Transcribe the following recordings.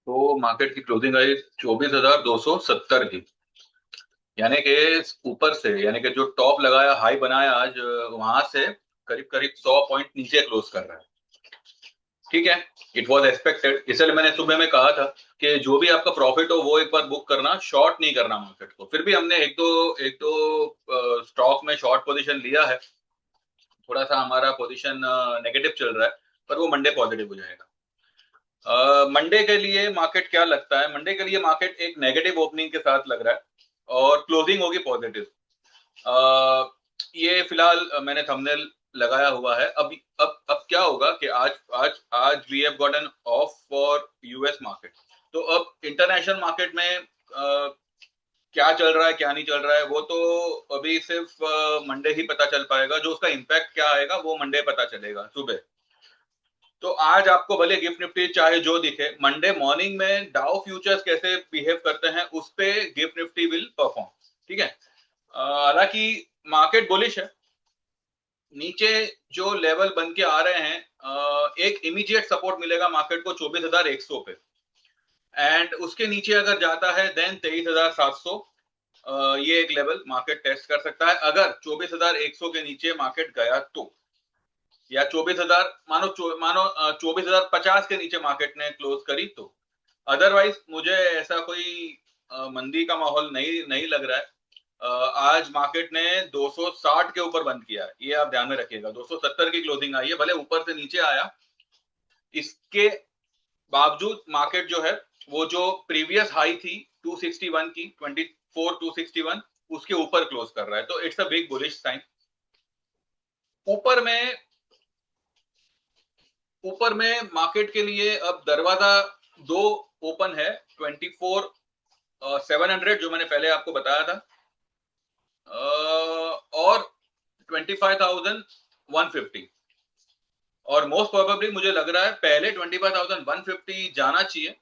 तो मार्केट की क्लोजिंग आई 24,270 की, यानी कि ऊपर से, यानी कि जो टॉप लगाया, हाई बनाया आज, वहां से करीब करीब 100 पॉइंट नीचे क्लोज कर रहा है। ठीक है, इट वॉज एक्सपेक्टेड। इसलिए मैंने सुबह में कहा था कि जो भी आपका प्रॉफिट हो वो एक बार बुक करना, शॉर्ट नहीं करना मार्केट को। फिर भी हमने एक दो स्टॉक में शॉर्ट पोजीशन लिया है। थोड़ा सा हमारा पोजीशन नेगेटिव चल रहा है, पर वो मंडे पॉजिटिव हो जाएगा। मंडे के लिए मार्केट क्या लगता है? मंडे के लिए मार्केट एक नेगेटिव ओपनिंग के साथ लग रहा है और क्लोजिंग होगी पॉजिटिव। ये फिलहाल मैंने थंबनेल लगाया हुआ है। अब क्या होगा कि आज आज आज we have got an off for US market. तो अब इंटरनेशनल मार्केट में क्या चल रहा है क्या नहीं चल रहा है वो तो अभी सिर्फ मंडे ही पता चल पाएगा। जो उसका इम्पैक्ट क्या आएगा वो मंडे पता चलेगा सुबह। तो आज आपको भले गिफ्ट निफ्टी चाहे जो दिखे, मंडे मॉर्निंग में डाउ फ्यूचर्स कैसे बिहेव करते हैं उस पे गिफ्ट निफ्टी विल परफॉर्म। ठीक है, हालांकि मार्केट बुलिश है। नीचे जो लेवल बन के आ रहे हैं, एक इमीडिएट सपोर्ट मिलेगा मार्केट को 24,100 पे, एंड उसके नीचे अगर जाता है देन 23,700। ये एक लेवल मार्केट टेस्ट कर सकता है अगर 24,100 के नीचे मार्केट गया तो, या 24,000, मानो 24,050 के नीचे मार्केट ने क्लोज करी तो। अदरवाइज मुझे ऐसा कोई मंदी का माहौल नहीं नहीं लग रहा है। आज मार्केट ने 260 के ऊपर बंद किया है, ये आप ध्यान में रखिएगा। 270 की क्लोजिंग आई है, भले ऊपर से नीचे आया, इसके बावजूद मार्केट जो है वो जो प्रीवियस हाई थी 261 की, 24,261, उसके ऊपर क्लोज कर रहा है। तो it's a big bullish sign. ऊपर में ऊपर में मार्केट के लिए अब दरवाजा दो ओपन है। 24,700 जो मैंने पहले आपको बताया था, और 25,150। और मोस्ट प्रोबेबली मुझे लग रहा है पहले 25,150 जाना चाहिए।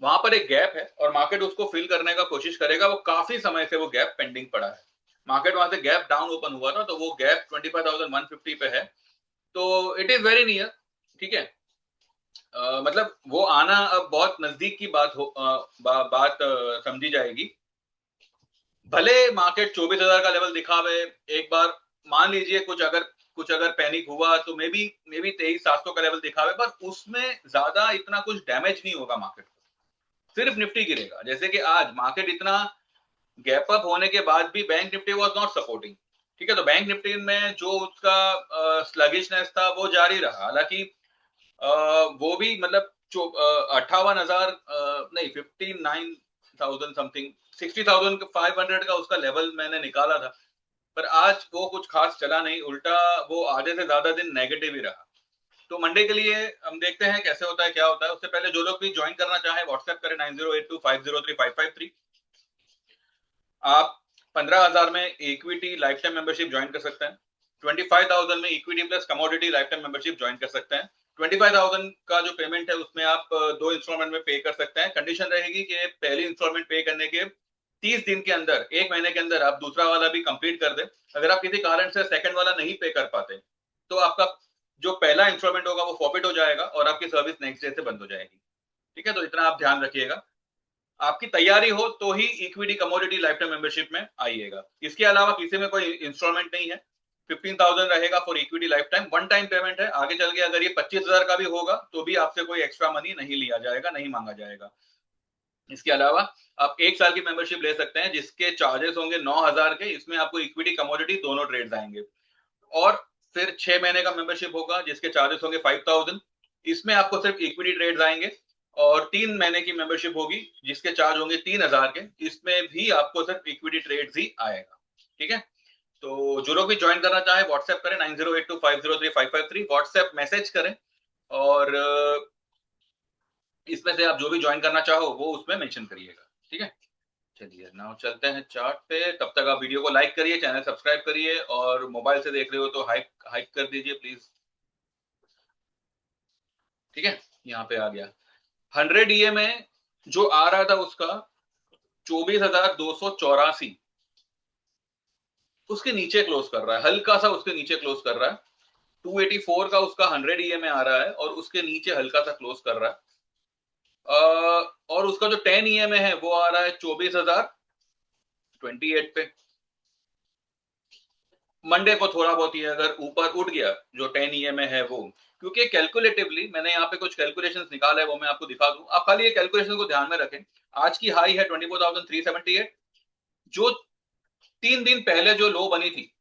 वहां पर एक गैप है और मार्केट उसको फिल करने का कोशिश करेगा। वो काफी समय से वो गैप पेंडिंग पड़ा है। मार्केट वहां से गैप डाउन ओपन हुआ था, तो वो गैप 25,150 पे है। तो इट इज वेरी नियर। ठीक है, मतलब वो आना अब बहुत नजदीक की बात समझी जाएगी। भले मार्केट 24,000 का लेवल दिखावे एक बार, मान लीजिए कुछ अगर पैनिक हुआ तो मे बी 23,700 का लेवल दिखावे, पर उसमें ज्यादा इतना कुछ डैमेज नहीं होगा मार्केट को। सिर्फ निफ्टी गिरेगा। जैसे कि आज मार्केट इतना गैप अप होने के बाद भी bank Nifty was not supporting. ठीक है, तो बैंक निफ्टी में जो उसका स्लगिशनेस था वो जारी रहा। हालांकि वो भी मतलब 58,000, नहीं, 59,000 समथिंग, 60,500 का उसका लेवल मैंने निकाला था। पर आज वो कुछ खास चला नहीं, उल्टा वो आधे से ज्यादा दिन नेगेटिव ही रहा। तो मंडे के लिए हम देखते हैं कैसे होता है क्या होता है। उससे पहले जो लोग भी ज्वाइन करना चाहे व्हाट्सएप करें 9082503553। आप 15,000 में equity life time membership join कर सकते हैं। 25,000 में equity plus commodity life time membership join कर सकते हैं। 25,000 का जो पेमेंट है उसमें आप दो इंस्टॉलमेंट में पे कर सकते हैं। कंडीशन रहेगी कि पहली इंस्टॉलमेंट पे करने के 30 दिन के अंदर, एक महीने के अंदर आप दूसरा वाला भी कंप्लीट कर दें। अगर आप किसी कारण से सेकंड वाला नहीं पे कर पाते तो आपका जो पहला इंस्टॉलमेंट होगा वो फॉरफिट हो जाएगा और आपकी सर्विस नेक्स्ट डे से बंद हो जाएगी। ठीक है, तो इतना आप ध्यान रखिएगा। आपकी तैयारी हो तो ही equity commodity life time membership में आइएगा। इसके अलावा किसी में कोई इंस्टॉलमेंट नहीं है। 15,000 रहेगा for equity life time, one time payment है। आगे चल के अगर ये 25,000 का भी होगा तो भी आपसे कोई एक्स्ट्रा मनी नहीं लिया जाएगा, नहीं मांगा जाएगा। इसके अलावा आप एक साल की मेंबरशिप ले सकते हैं जिसके चार्जेस होंगे 9,000 के। इसमें आपको इक्विटी कमोडिटी दोनों ट्रेड्स आएंगे। और फिर 6 महीने का मेंबरशिप होगा जिसके चार्जेस होंगे 5,000। इसमें आपको सिर्फ इक्विटी ट्रेड्स आएंगे। और 3 महीने की मेंबरशिप होगी जिसके चार्ज होंगे 3,000 के। इसमें भी आपको सिर्फ इक्विटी ट्रेड्स ही आएगा। ठीक है, तो जो लोग भी ज्वाइन करना चाहे व्हाट्सएप करें 9082503553, व्हाट्सएप मैसेज करें। और इसमें से आप जो भी ज्वाइन करना चाहो वो उसमें मेंशन करिएगा। ठीक है, चलिए नाउ चलते हैं चार्ट पे। तब तक आप वीडियो को लाइक करिए, चैनल सब्सक्राइब करिए, और मोबाइल से देख रहे हो तो हाइक हाइक कर दीजिए प्लीज। ठीक है, यहाँ पे आ गया 100 में जो आ रहा था उसका 24,284, उसके नीचे क्लोज कर रहा है, हल्का सा उसके नीचे क्लोज कर रहा है। 284 का उसका 100 EMA आ रहा है और उसके नीचे हल्का सा क्लोज कर रहा है। और उसका जो 10 EMA है वो आ रहा है 24,028 पे। मंडे को थोड़ा बहुत ही अगर ऊपर उठ गया जो 10 EMA है वो, क्योंकि कैलकुलेटिवली मैंने यहाँ पे कुछ कैलकुलेशंस निकाला है, वो मैं आपको दिखा दूं, आप खाली ये कैलकुलेशन को ध्यान में रखें। आज की हाई है 24,378, जो 3 दिन पहले जो लो बनी थी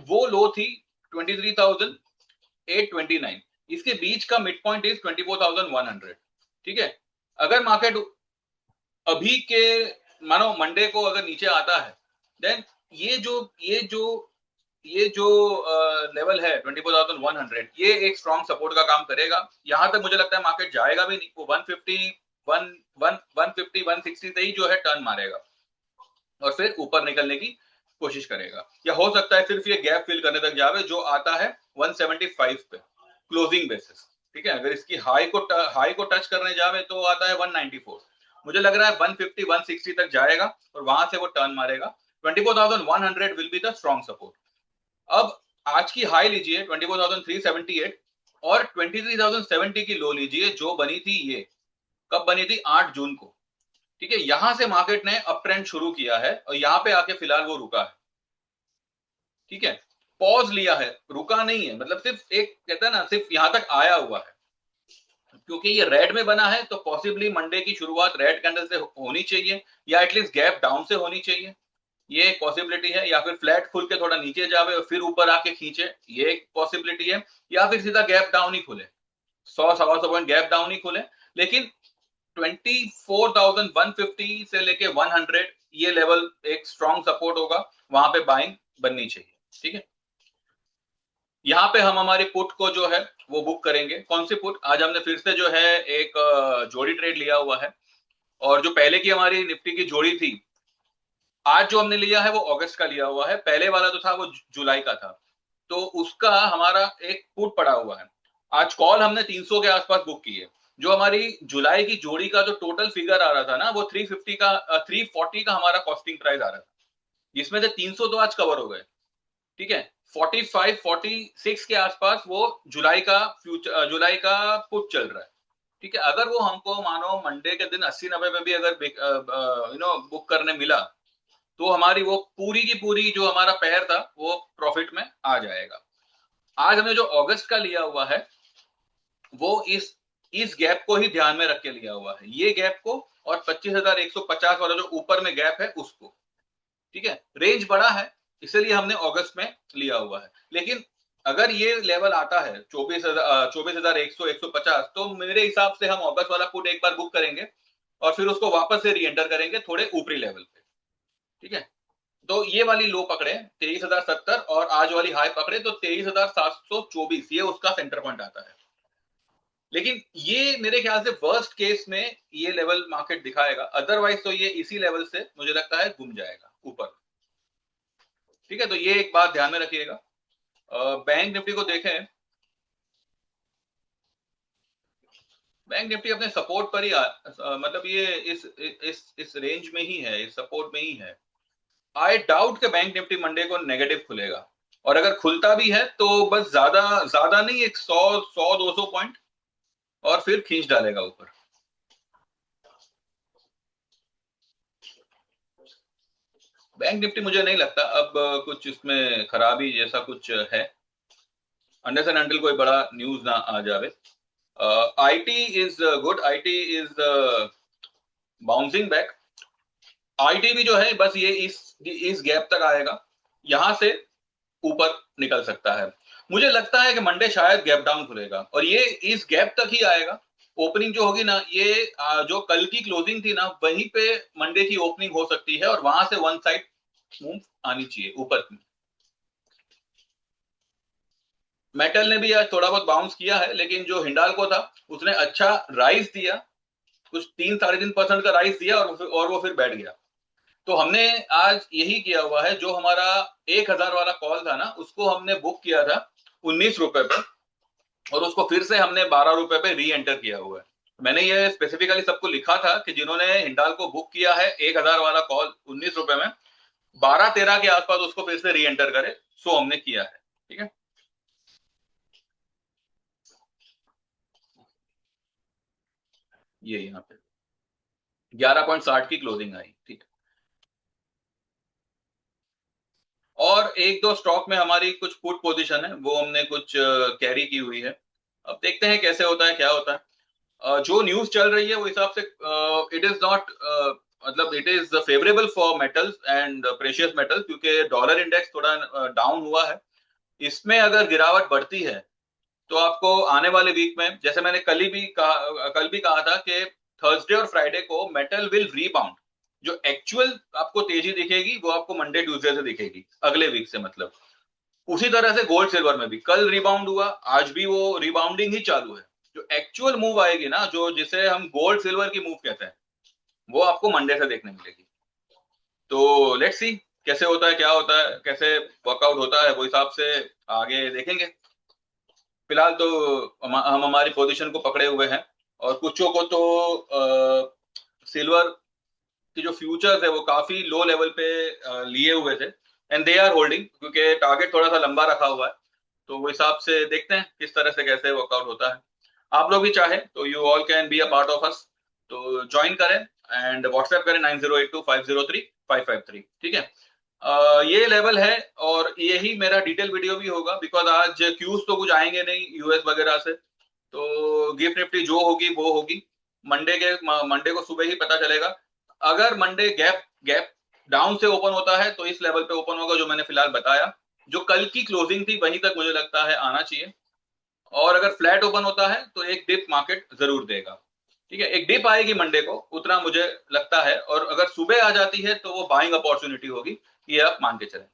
वो लो थी 23,829। इसके बीच का मिड पॉइंट इज 24,100। ठीक है, अगर मार्केट अभी के मानो मंडे को अगर नीचे आता है, देन ये जो लेवल है 24,100, ये एक स्ट्रॉन्ग सपोर्ट का काम करेगा। यहां तक मुझे लगता है मार्केट जाएगा भी नहीं, वो 150 160 से ही जो है टर्न मारेगा और फिर ऊपर निकलने की कोशिश करेगा, या हो सकता है सिर्फ ये गैप फिल करने तक जावे जो आता है 175 पे क्लोजिंग बेसिस। ठीक है, अगर इसकी हाई को टच करने जावे तो आता है 194। मुझे लग रहा है 150 160 तक जाएगा और वहां से वो टर्न मारेगा। 24,100 will be the strong support. अब आज की हाई लीजिए 24,378 और 23,070 की लो लीजिए जो बनी थी, ये कब बनी थी? 8 जून को। ठीक है, यहां से मार्केट ने अप ट्रेंड शुरू किया है और यहां पे आके फिलहाल वो रुका है। ठीक है, पॉज लिया है, रुका नहीं है, मतलब सिर्फ एक कहता है ना, सिर्फ यहां तक आया हुआ है। क्योंकि ये रेड में बना है तो पॉसिबली मंडे की शुरुआत रेड कैंडल से होनी चाहिए, या एटलीस्ट गैप डाउन से होनी चाहिए, ये एक पॉसिबिलिटी है। या फिर फ्लैट खुल के थोड़ा नीचे जावे और फिर ऊपर आके खींचे, ये एक पॉसिबिलिटी है। या फिर सीधा गैप डाउन ही खुले, 100 सवा 100 पॉइंट गैप डाउन ही खुले। लेकिन 24,150 से लेके 100 ये लेवल एक स्ट्रॉन्ग सपोर्ट होगा, वहां पे बाइंग बननी चाहिए। ठीक है, यहाँ पे हम हमारी पुट को जो है वो बुक करेंगे। कौन सी पुट? आज हमने फिर से जो है एक जोड़ी ट्रेड लिया हुआ है, और जो पहले की हमारी निफ्टी की जोड़ी थी, आज जो हमने लिया है वो अगस्त का लिया हुआ है, पहले वाला जो था वो जुलाई का था। तो उसका हमारा एक पुट पड़ा हुआ है। आज कॉल हमने 300 के आसपास बुक की है। जो हमारी जुलाई की जोड़ी का जो टोटल फिगर आ रहा था ना, वो 350 का 340 का हमारा कॉस्टिंग प्राइस आ रहा था, जिसमें से 300 तो आज कवर हो गए। ठीक है, 45 46 के आसपास वो जुलाई का पुट चल रहा है। ठीक है, अगर वो हमको मानो मंडे के दिन 80-90 में भी अगर बुक करने मिला, तो हमारी वो पूरी की पूरी जो हमारा पैर था वो प्रॉफिट में आ जाएगा। आज हमने जो अगस्त का लिया हुआ है वो इस गैप को ही ध्यान में रख के लिया हुआ है, ये गैप को और 25,150 वाला जो ऊपर में गैप है उसको। ठीक है, रेंज बड़ा है इसलिए हमने अगस्त में लिया हुआ है। लेकिन अगर ये लेवल आता है 24,100 150, तो मेरे हिसाब से हम अगस्त वाला पुट एक बार बुक करेंगे और फिर उसको वापस से री एंटर करेंगे थोड़े ऊपरी लेवल पे। ठीक है, तो ये वाली लो पकड़े 23,070 और आज वाली हाई पकड़े तो 23,724, ये उसका सेंटर पॉइंट आता है। लेकिन ये मेरे ख्याल से वर्स्ट केस में ये लेवल मार्केट दिखाएगा, अदरवाइज तो ये इसी लेवल से मुझे लगता है घूम जाएगा ऊपर। ठीक है, तो ये एक बात ध्यान में रखिएगा। बैंक निफ्टी को देखें, बैंक निफ्टी अपने सपोर्ट पर ही मतलब ये इस रेंज में ही है, इस सपोर्ट में ही है। आई डाउट कि बैंक निफ्टी मंडे को नेगेटिव खुलेगा, और अगर खुलता भी है तो बस ज्यादा ज्यादा नहीं, एक 100 200 पॉइंट और फिर खींच डालेगा ऊपर। बैंक निफ्टी मुझे नहीं लगता अब कुछ इसमें खराबी जैसा कुछ है, अनलेस एंड अनटिल कोई बड़ा न्यूज ना आ जावे। IT is good, IT is bouncing back. IT भी जो है बस ये इस गैप तक आएगा, यहां से ऊपर निकल सकता है। मुझे लगता है कि मंडे शायद गैप डाउन खुलेगा और ये इस गैप तक ही आएगा। ओपनिंग जो होगी ना, ये जो कल की क्लोजिंग थी ना, वहीं पे मंडे की ओपनिंग हो सकती है और वहां से वन साइड मूव आनी चाहिए ऊपर की। मेटल ने भी आज थोड़ा बहुत बाउंस किया है, लेकिन जो हिंडाल्को था उसने अच्छा राइज दिया, कुछ 3 3.5% का राइज दिया और वो फिर बैठ गया। तो हमने आज यही किया हुआ है, जो हमारा 1,000 वाला कॉल था ना, उसको हमने बुक किया था 19 रुपए पे और उसको फिर से हमने 12 रुपए पे री एंटर किया हुआ है। मैंने ये स्पेसिफिकली सबको लिखा था कि जिन्होंने हिंडाल को बुक किया है 1,000 वाला कॉल 19 रुपए में, 12-13 के आसपास उसको फिर से री एंटर करे, सो हमने किया है। ठीक है, ये यहाँ पे 11.60 की क्लोजिंग आई, ठीक है। और एक दो स्टॉक में हमारी कुछ पुट पोजीशन है, वो हमने कुछ कैरी की हुई है। अब देखते हैं कैसे होता है, क्या होता है। जो न्यूज चल रही है वो हिसाब से इट इज नॉट, मतलब it is favourable for metals and precious metals, क्योंकि डॉलर इंडेक्स थोड़ा डाउन हुआ है। इसमें अगर गिरावट बढ़ती है तो आपको आने वाले वीक में, जैसे मैंने कल भी कहा था कि थर्सडे और फ्राइडे को मेटल विल रीबाउंड। जो एक्चुअल आपको तेजी दिखेगी वो आपको मंडे ट्यूसडे से दिखेगी, अगले वीक से मतलब। उसी तरह से गोल्ड सिल्वर में भी कल रिबाउंड हुआ, आज भी वो रिबाउंडिंग ही चालू है। जो एक्चुअल मूव आएगी ना, जो जिसे हम गोल्ड सिल्वर की मूव कहते हैं, वो आपको मंडे से देखने मिलेगी। तो लेट्स सी कैसे होता है, क्या होता है, कैसे वर्कआउट होता है, वो हिसाब से आगे देखेंगे। फिलहाल तो हम हमारी पोजीशन को पकड़े हुए हैं। और कुछों को तो सिल्वर की जो फ्यूचर्स है वो काफी लो लेवल पे लिए हुए थे, एंड दे आर होल्डिंग, क्योंकि टारगेट थोड़ा सा लंबा रखा हुआ है। तो वो हिसाब से देखते हैं किस तरह से कैसे वर्कआउट होता है। आप लोग भी चाहे तो you all can be a part of us, तो ज्वाइन करें एंड व्हाट्सएप करें 9082503553, ठीक है। ये लेवल है, और यही मेरा डिटेल वीडियो भी होगा, बिकॉज आज क्यूज तो कुछ आएंगे नहीं यूएस वगैरह से। तो गिफ्ट निफ्टी जो होगी वो होगी। मंडे को सुबह ही पता चलेगा। अगर मंडे गैप गैप डाउन से ओपन होता है तो इस लेवल पे ओपन होगा जो मैंने फिलहाल बताया। जो कल की क्लोजिंग थी वहीं तक मुझे लगता है आना चाहिए। और अगर फ्लैट ओपन होता है तो एक डिप मार्केट जरूर देगा, ठीक है। एक डिप आएगी मंडे को, उतना मुझे लगता है। और अगर सुबह आ जाती है तो वो बाइंग अपॉर्चुनिटी होगी, ये आप मान के चलें।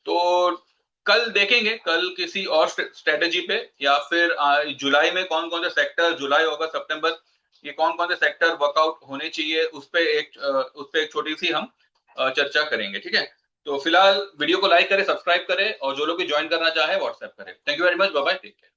तो कल देखेंगे, कल किसी और स्ट्रेटेजी पे, या फिर जुलाई में कौन कौन से सेक्टर, जुलाई अगस्त सितंबर, ये कौन कौन से सेक्टर वर्कआउट होने चाहिए, उस पे एक छोटी सी हम चर्चा करेंगे, ठीक है। तो फिलहाल वीडियो को लाइक करें, सब्सक्राइब करें, और जो लोग भी ज्वाइन करना चाहे व्हाट्सएप करें। Thank you very much, bye bye, take care.